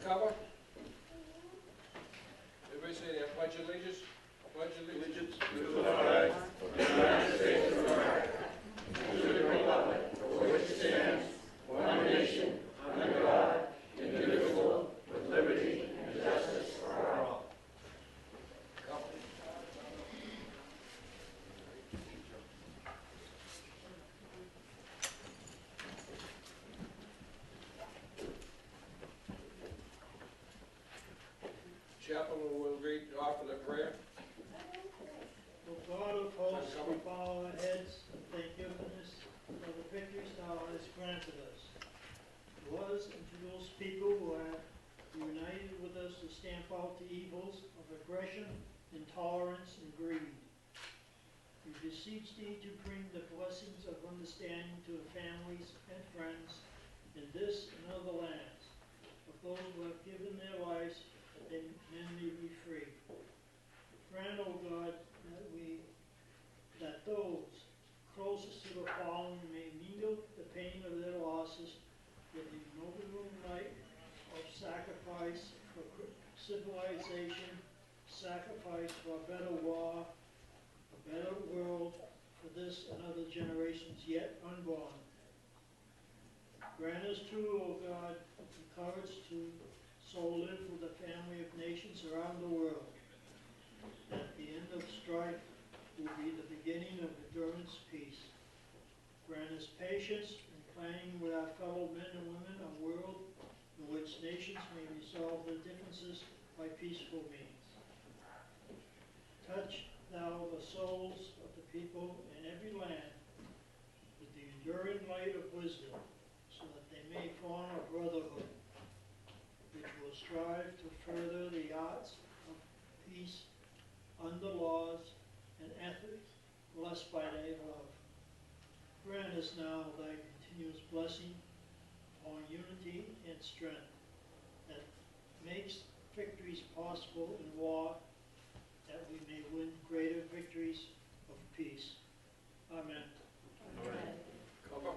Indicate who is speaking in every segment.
Speaker 1: cover. Everybody say that. Pledge allegiance. Pledge allegiance
Speaker 2: to the flag of the United States of America, and to the republic for which it stands, one nation, under God, indivisible, with liberty and justice for all.
Speaker 1: Chaplain will read offer the prayer.
Speaker 3: O God of hosts, we bow our heads and thank you for the victories thou hast granted us. To us and to those people who have united with us to stamp out the evils of aggression, intolerance, and greed. We beseech thee to bring the blessings of understanding to the families and friends in this and other lands of those who have given their lives that men may be free. Grant, O God, that those closest to the fallen may mingle the pain of their losses with the noble light of sacrifice for civilization, sacrifice for a better war, a better world for this and other generations yet unborn. Grant us too, O God, the courage to so live with the family of nations around the world. At the end of strife will be the beginning of endurance peace. Grant us patience in planning with our fellow men and women a world in which nations may resolve their differences by peaceful means. Touch thou the souls of the people in every land with the enduring light of wisdom, so that they may form a brotherhood which will strive to further the arts of peace under laws and ethics blessed by thy love. Grant us now thy continuous blessing upon unity and strength that makes victories possible in war, that we may win greater victories of peace. Amen.
Speaker 2: Amen.
Speaker 1: Cover.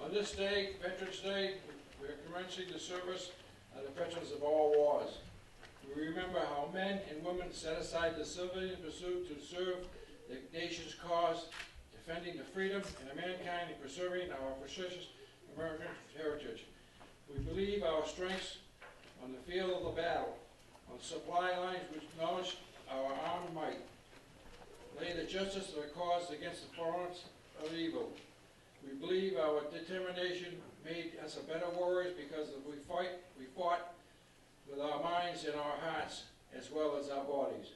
Speaker 1: On this day, Veterans Day, we are commencing the service of the veterans of all wars. We remember how men and women set aside the civilian pursuit to serve the nation's cause, defending the freedom and mankind and preserving our precious American heritage. We believe our strengths on the field of the battle, on supply lines which acknowledge our armed might, lay the justice of the cause against the force of evil. We believe our determination made us a better warriors because we fought with our minds and our hearts as well as our bodies.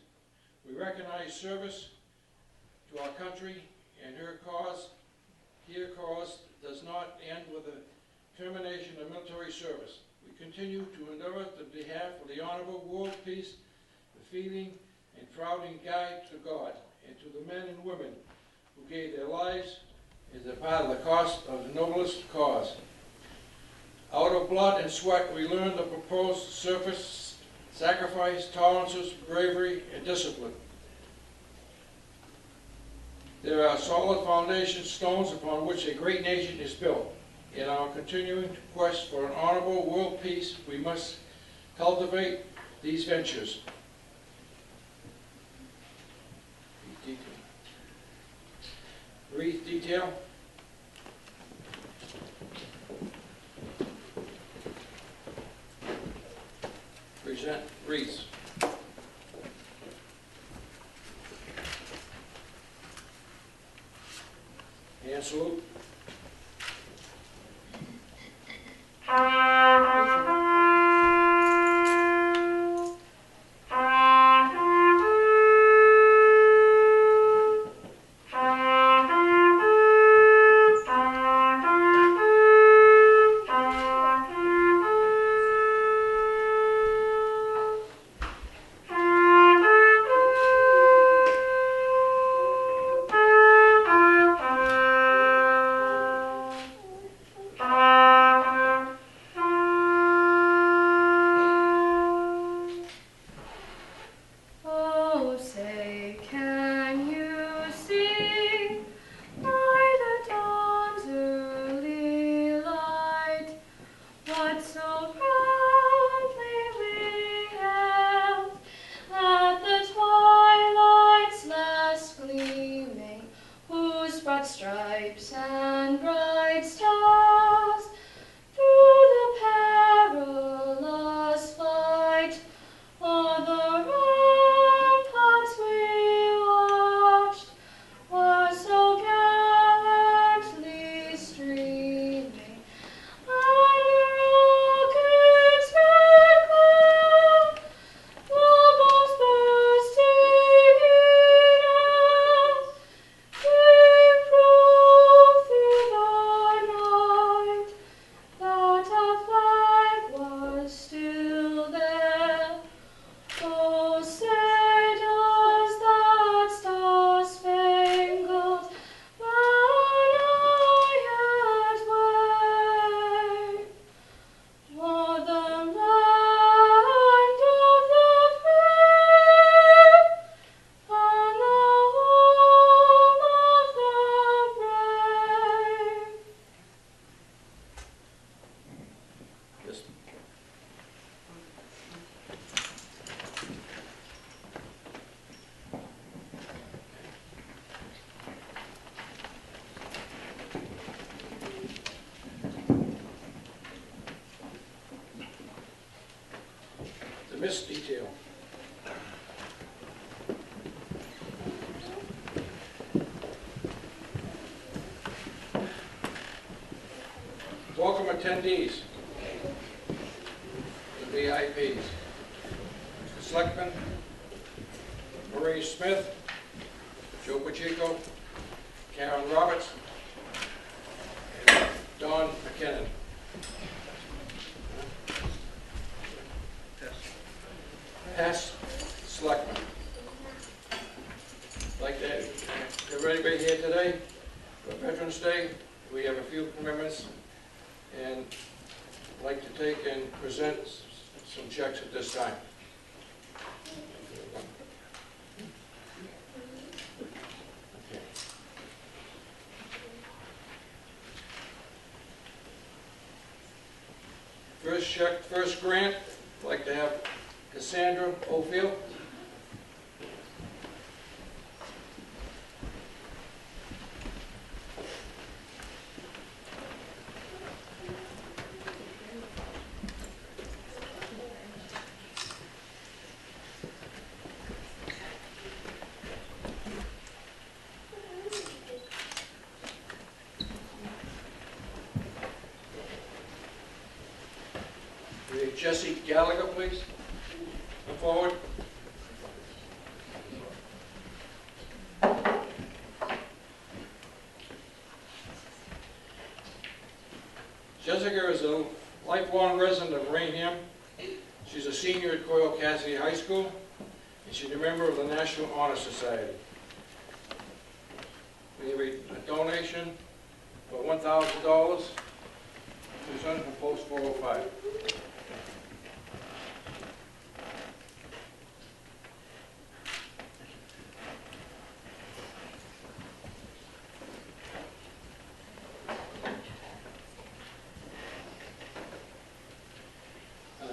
Speaker 1: We recognize service to our country and her cause does not end with the termination of military service. We continue to endeavor on behalf of the honorable world peace, the feeling and shrouding guide to God, and to the men and women who gave their lives as a part of the cost of the noblest cause. Out of blood and sweat, we learned the proposed surface, sacrifice, tolerances, bravery, and discipline. There are solid foundation stones upon which a great nation is built. In our continuing quest for an honorable world peace, we must cultivate these ventures. Wreath detail. Present wreaths. Hand salute. mist detail. Welcome attendees, the VIPs. Selectmen, Marie Smith, Joe Pacheco, Karen Roberts, and Don McKinnon. Past selectmen. I'd like to have everybody here today for Veterans Day. We have a few commitments, and I'd like to take and present some checks at this time. First check, first grant, I'd like to have Cassandra Oldfield. Jesse Gallagher, please. Come forward. Jessica is a lifelong resident of Raynham. She's a senior at Coyle Cassidy High School, and she's a member of the National Honor Society. We have a donation for $1,000 presented from Post 405.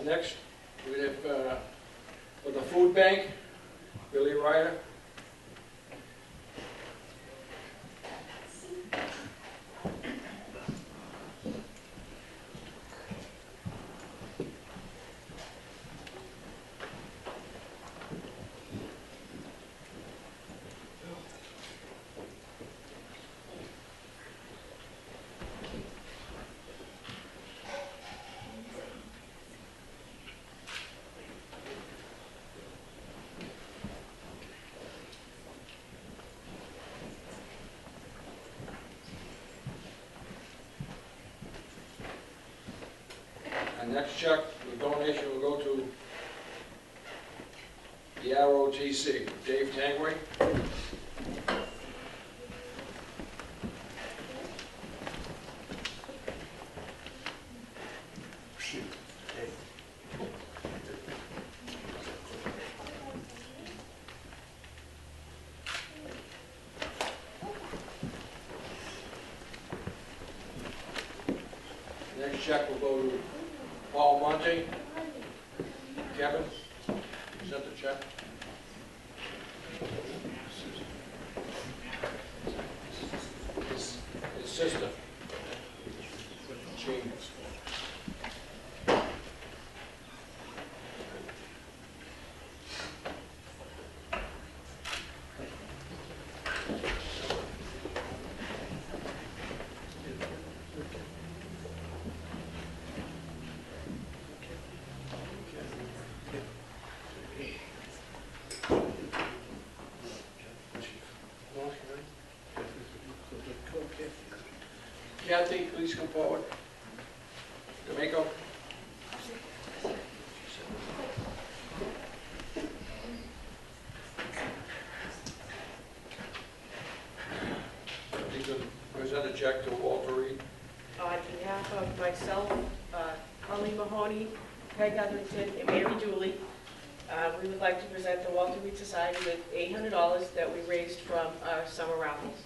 Speaker 1: Next, we have for the food bank, Billy Ryder. And next check, the donation will go to the ROTC, Dave Tangway. Next check will go to Paul Monte. Kevin, present the check. His sister, Jean. Kathy, please come forward. D'Amico. You can present a check to Walter Reed.
Speaker 4: On behalf of myself, Colleen Mahoney, Peg Hetherington, and Mary Dooley, we would like to present the Walter Reed Society with $800 that we raised from our summer raffles.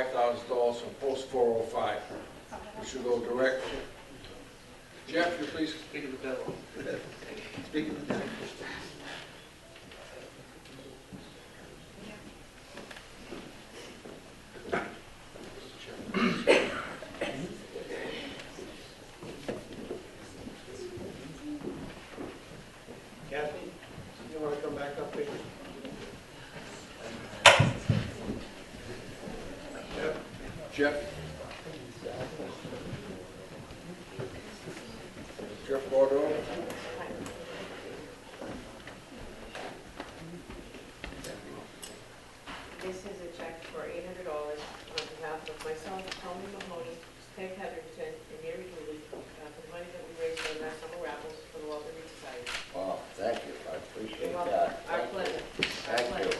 Speaker 1: $5,000 from Post 405, which will go direct. Jeff, you please.
Speaker 2: Speak of the devil. Speak of the devil. Kathy, you want to come back up here?
Speaker 1: Jeff? Jeff Bordeaux?
Speaker 4: This is a check for $800 on behalf of myself, Tony Mahoney, Peg Hetherington, and Mary Dooley, for the money that we raised for the last summer raffles for the Walter Reed Society.
Speaker 5: Wow, thank you, I appreciate
Speaker 4: You're welcome.
Speaker 5: that.
Speaker 4: Our
Speaker 5: Thank you.
Speaker 4: pleasure. Our
Speaker 5: Thank you.
Speaker 4: pleasure.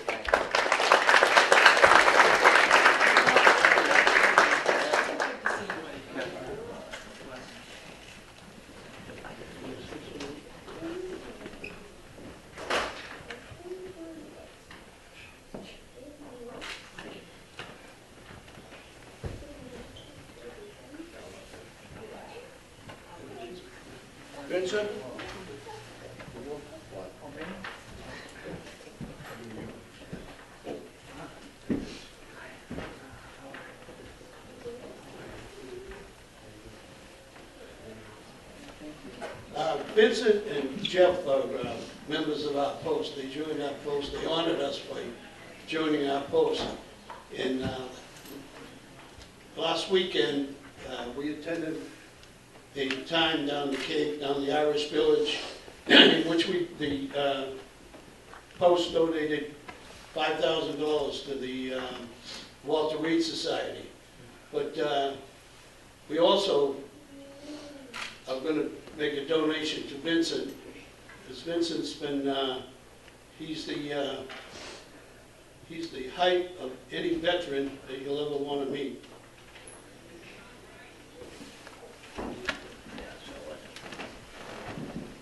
Speaker 1: Vincent?
Speaker 6: Vincent and Jeff are members of our post. They joined our post. They honored us by joining our post. And last weekend, we attended a time down the Cape, down the Irish Village, in which the post donated $5,000 to the Walter Reed Society. But we also are going to make a donation to Vincent, because Vincent's been, he's the height of any veteran that you'll ever want to meet.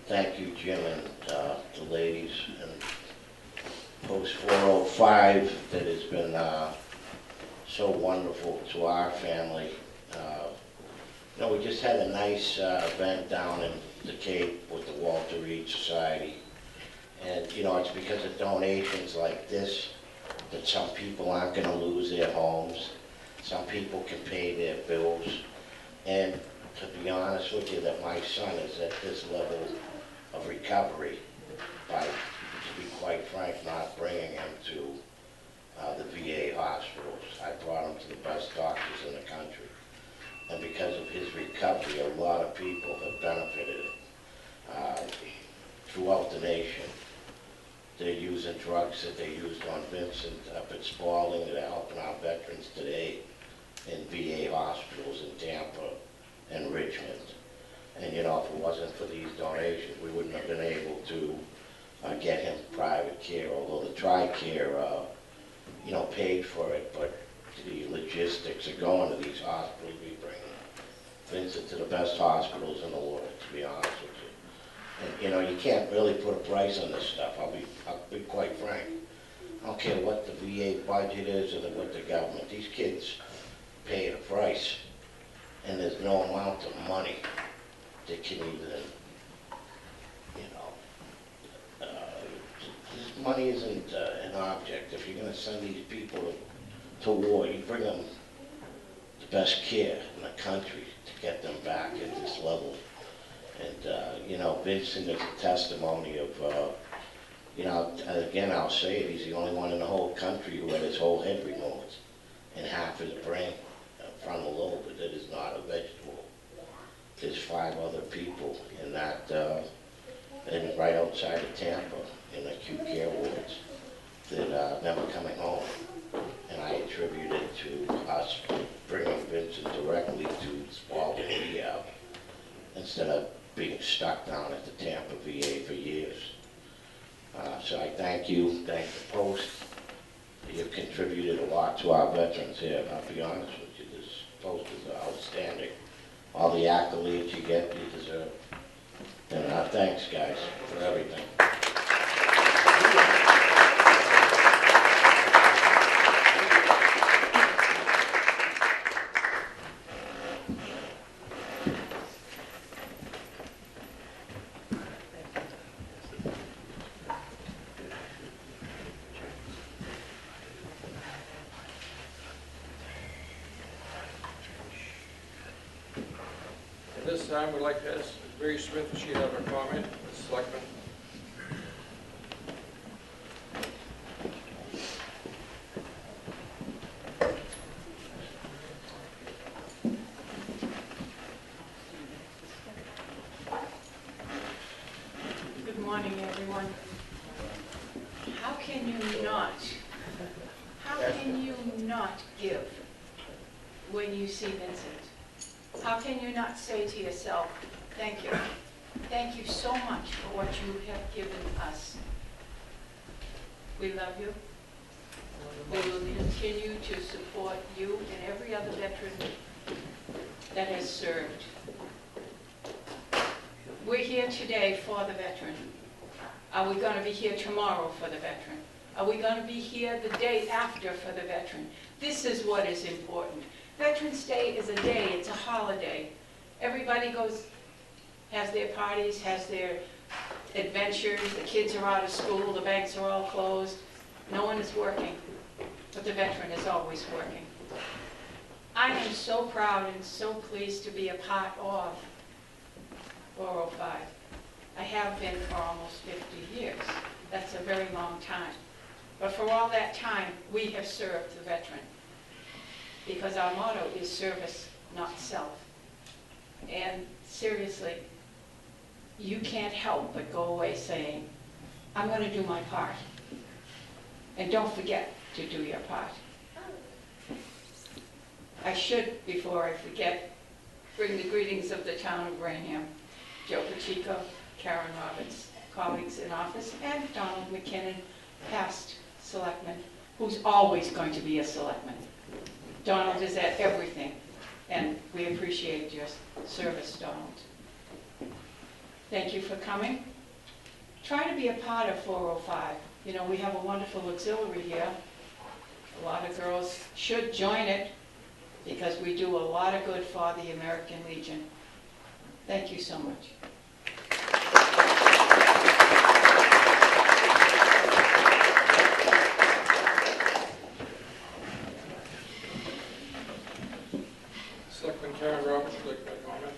Speaker 5: Thank you, Jim, and the ladies, and Post 405 that has been so wonderful to our family. You know, we just had a nice event down in the Cape with the Walter Reed Society. And, you know, it's because of donations like this that some people aren't going to lose their homes. Some people can pay their bills. And to be honest with you, that my son is at this level of recovery by, to be quite frank, not bringing him to the VA hospitals. I brought him to the best doctors in the country. And because of his recovery, a lot of people have benefited throughout the nation. They're using drugs that they used on Vincent up at Spalding that are helping our veterans today in VA hospitals in Tampa and Richmond. And you know, if it wasn't for these donations, we wouldn't have been able to get him private care, although the TRICARE, you know, paid for it, but the logistics of going to these hospitals, we bring Vincent to the best hospitals in the world, to be honest with you. And you know, you can't really put a price on this stuff. I'll be quite frank. I don't care what the VA budget is or what the government. These kids pay a price, and there's no amount of money that can even, you know, money isn't an object. If you're going to send these people to war, you bring them the best care in the country to get them back at this level. And, you know, Vincent is a testimony of, you know, again, I'll say it, he's the only one in the whole country who had his whole head removed and half his brain, frontal lobe, but that is not a vegetable. There's 5 other people in that, and right outside of Tampa in acute care wards that are never coming home. And I attribute it to us bringing Vincent directly to Spalding Rehab instead of being stuck down at the Tampa VA for years. So I thank you, thank the Post. You've contributed a lot to our veterans here. I'll be honest with you, this Post is outstanding. All the accolades you get, you deserve. And thanks, guys, for everything.
Speaker 1: this time, we'd like to ask Mary Smith if she'd have a comment, Mrs. Selectman.
Speaker 7: Good morning, everyone. How can you not give when you see Vincent? How can you not say to yourself, thank you. Thank you so much for what you have given us. We love you. We will continue to support you and every other veteran that has served. We're here today for the veteran. Are we going to be here tomorrow for the veteran? Are we going to be here the day after for the veteran? This is what is important. Veterans Day is a day, it's a holiday. Everybody has their parties, has their adventures, the kids are out of school, the banks are all closed. No one is working, but the veteran is always working. I am so proud and so pleased to be a part of 405. I have been for almost 50 years. That's a very long time. But for all that time, we have served the veteran. Because our motto is service, not self. And seriously, you can't help but go away saying, I'm going to do my part. And don't forget to do your part. I should, before I forget, bring the greetings of the town of Raynham, Joe Pacheco, Karen Roberts, colleagues in office, and Donald McKinnon, past selectman, who's always going to be a selectman. Donald is at everything, and we appreciate your service, Donald. Thank you for coming. Try to be a part of 405. You know, we have a wonderful auxiliary here. A lot of girls should join it because we do a lot of good for the American Legion. Thank you so much.
Speaker 1: Selectman Karen Roberts, would like to make a comment?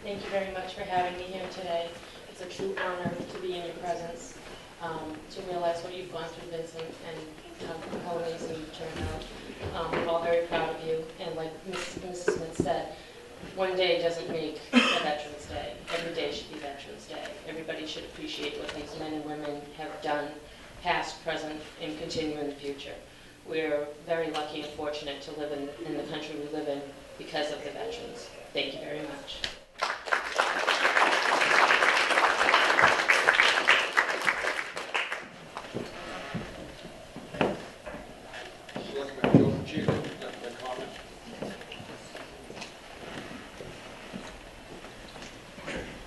Speaker 8: Thank you very much for having me here today. It's a true honor to be in your presence, to realize what you've gone through, Vincent, and how amazing you've turned out. We're all very proud of you, and like Mrs. Smith said, one day doesn't make a Veterans Day. Every day should be Veterans Day. Everybody should appreciate what these men and women have done, past, present, and continue in the future. We're very lucky and fortunate to live in the country we live in because of the veterans. Thank you very much.
Speaker 1: Selectman Joe Pacheco, would like to make a comment?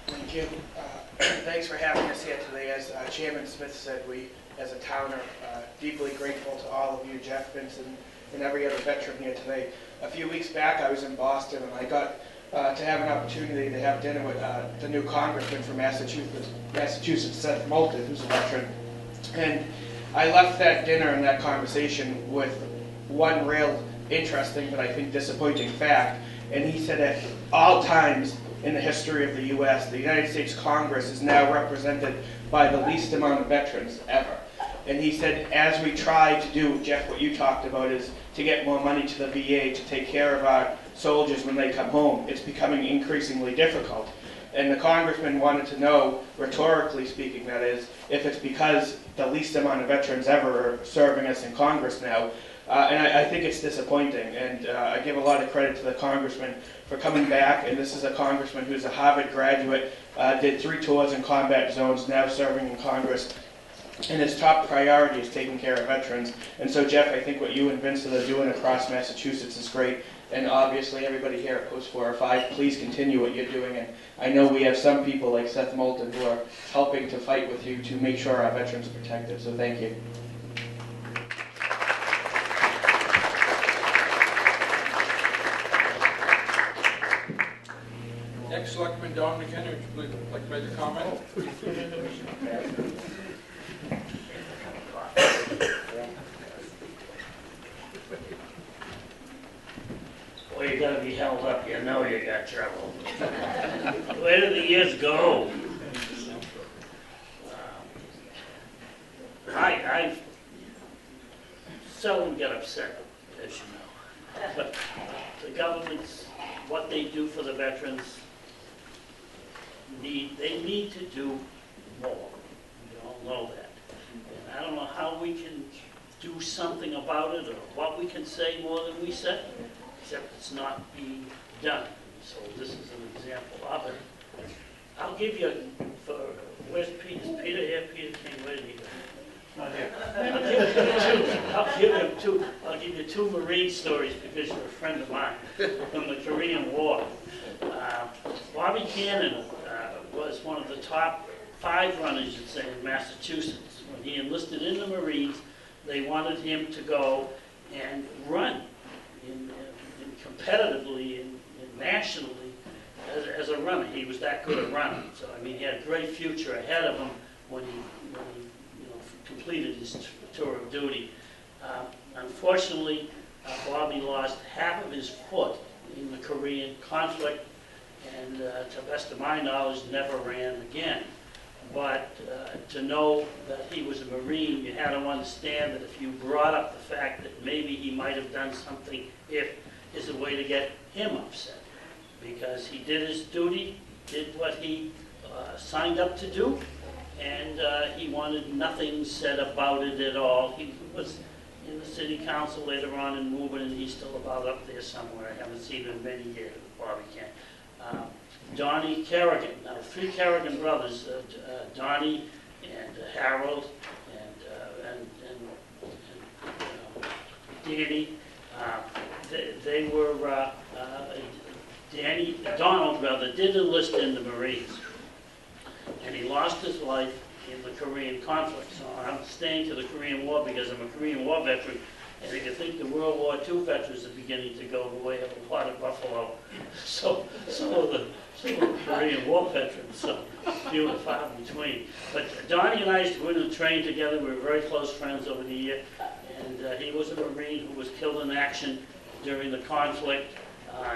Speaker 9: Thank you. Thanks for having us here today. As Chairman Smith said, we, as a town, are deeply grateful to all of you, Jeff, Vincent, and every other veteran here today. A few weeks back, I was in Boston, and I got to have an opportunity to have dinner with the new congressman from Massachusetts, Seth Moulton, who's a veteran. And I left that dinner and that conversation with one real interesting but I think disappointing fact. And he said at all times in the history of the U.S., the United States Congress is now represented by the least amount of veterans ever. And he said, as we try to do, Jeff, what you talked about is to get more money to the VA to take care of our soldiers when they come home, it's becoming increasingly difficult. And the congressman wanted to know, rhetorically speaking that is, if it's because the least amount of veterans ever are serving us in Congress now. And I think it's disappointing, and I give a lot of credit to the congressman for coming back, and this is a congressman who's a Harvard graduate, did 3 tours in combat zones, now serving in Congress, and his top priority is taking care of veterans. And so, Jeff, I think what you and Vincent are doing across Massachusetts is great, and obviously everybody here at Post 405, please continue what you're doing, and I know we have some people like Seth Moulton who are helping to fight with you to make sure our veterans are protected, so thank you.
Speaker 1: Next, Selectman Don McKinnon, would you like to make a comment?
Speaker 10: hold up, you know you got trouble. Where do the years go? I seldom get upset, as you know. But the government's, what they do for the veterans, they need to do more. We all know that. And I don't know how we can do something about it or what we can say more than we say, except it's not being done. So this is an example of it. I'll give you, where's Peter? Is Peter here? Peter came, where did he go? Not here. I'll give you two Marine stories because you're a friend of mine from the Korean War. Bobby Cannon was one of the top 5 runners, you'd say, in Massachusetts. When he enlisted in the Marines, they wanted him to go and run competitively and nationally as a runner. He was that good a runner. So, I mean, he had a great future ahead of him when he completed his tour of duty. Unfortunately, Bobby lost half of his foot in the Korean conflict, and to the best of my knowledge, never ran again. But to know that he was a Marine, you had to understand that if you brought up the fact that maybe he might have done something, is a way to get him upset. Because he did his duty, did what he signed up to do, and he wanted nothing said about it at all. He was in the city council later on in Woburn, and he's still about up there somewhere. I haven't seen him in many years, Bobby Kent. Donnie Kerrigan, now 3 Kerrigan brothers, Donnie and Harold and Danny. They were, Donald rather, did enlist in the Marines. And he lost his life in the Korean conflict. So I'm staying to the Korean War because I'm a Korean War veteran. And if you think the World War II veterans are beginning to go the way of a lot of buffalo, so are the Korean War veterans, so few and far between. But Donnie and I used to go in and train together. We were very close friends over the year. And he was a Marine who was killed in action during the conflict.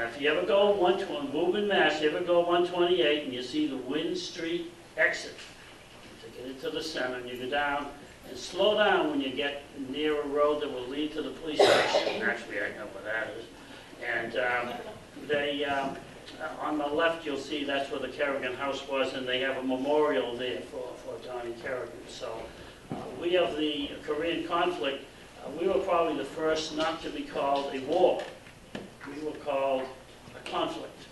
Speaker 10: If you ever go on Woburn, Mass, you ever go 128 and you see the Wynn Street exit to get into the center, and you go down and slow down when you get near a road that will lead to the police station. Actually, I know where that is. And on the left, you'll see that's where the Kerrigan house was, and they have a memorial there for Donnie Kerrigan. So we have the Korean conflict. We were probably the first not to be called a war. We were called a conflict.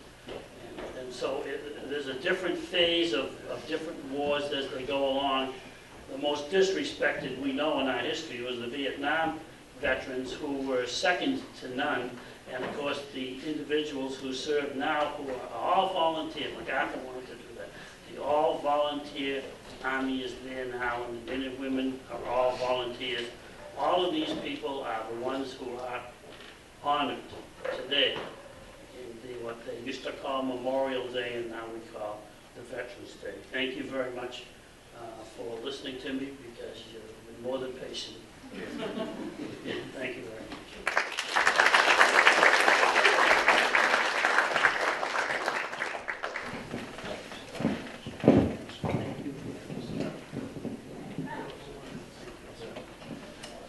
Speaker 10: And so there's a different phase of different wars as they go along. The most disrespected we know in our history was the Vietnam veterans, who were second to none. And of course, the individuals who serve now, who are all volunteer, MacArthur wanted to do that. The all-volunteer Army is there now, and the men and women are all volunteers. All of these people are the ones who are honored today in what they used to call Memorial Day, and now we call the Veterans Day. Thank you very much for listening to me, because you've been more than patient. Thank you very much.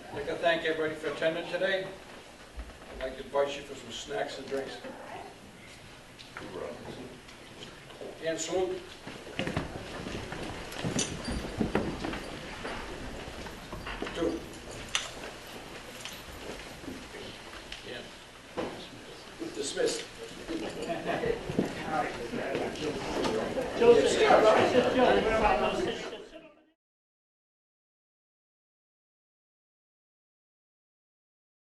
Speaker 1: I'd like to thank everybody for attending today. I'd like to invite you for some snacks and drinks. And salute. Two. Yeah. Dismissed.
Speaker 3: Joseph,